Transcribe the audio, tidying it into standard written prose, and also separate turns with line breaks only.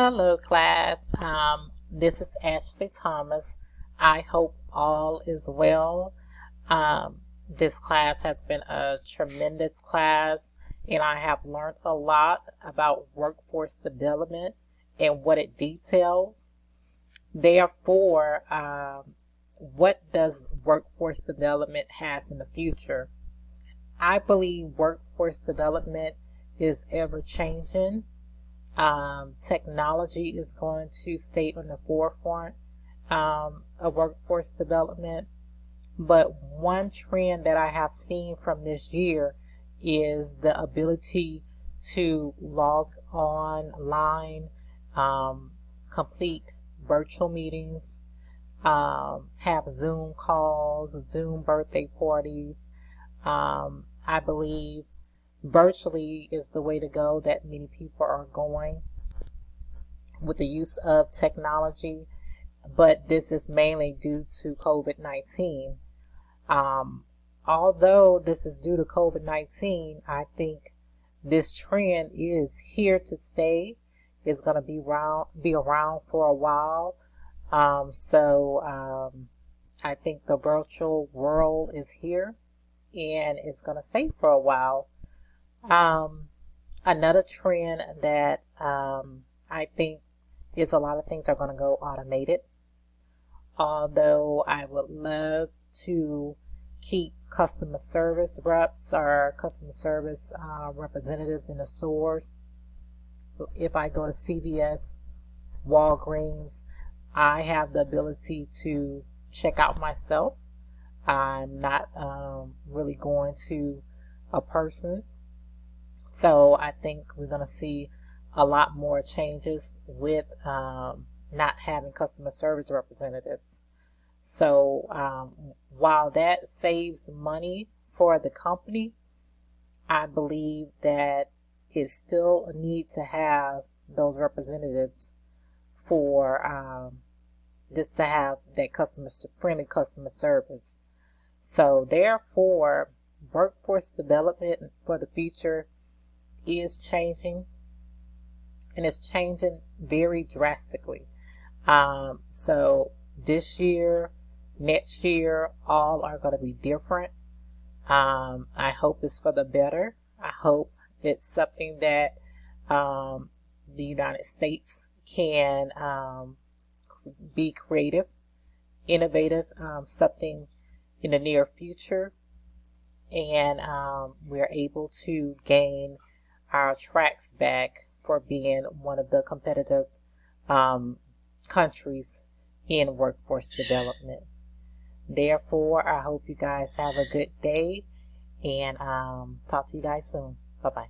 Hello, class. This is Ashley Thomas. I hope all is well. This class has been a tremendous class, and I have learned a lot about workforce development and what it details. Therefore, what does workforce development has in the future? I believe workforce development is ever changing. Technology is going to stay on the forefront of workforce development. But one trend that I have seen from this year is the ability to log online, complete virtual meetings, have Zoom calls, Zoom birthday parties. I believe virtually is the way to go that many people are going with the use of technology, but this is mainly due to COVID-19. Although this is due to COVID-19, I think this trend is here to stay. It's going to be around for a while. I think the virtual world is here and it's going to stay for a while. Another trend that I think is a lot of things are going to go automated. Although I would love to keep customer service reps or customer service representatives in the stores. If I go to CVS, Walgreens, I have the ability to check out myself. I'm not really going to a person. So I think we're going to see a lot more changes with not having customer service representatives. So while that saves money for the company, I believe that it's still a need to have those representatives for just to have that friendly customer service. So therefore, workforce development for the future is changing, and it's changing very drastically. So this year, next year, all are going to be different. I hope it's for the better. I hope it's something that the United States can be creative, innovative, something in the near future, and we're able to gain our tracks back for being one of the competitive countries in workforce development. Therefore, I hope you guys have a good day, and talk to you guys soon. Bye-bye.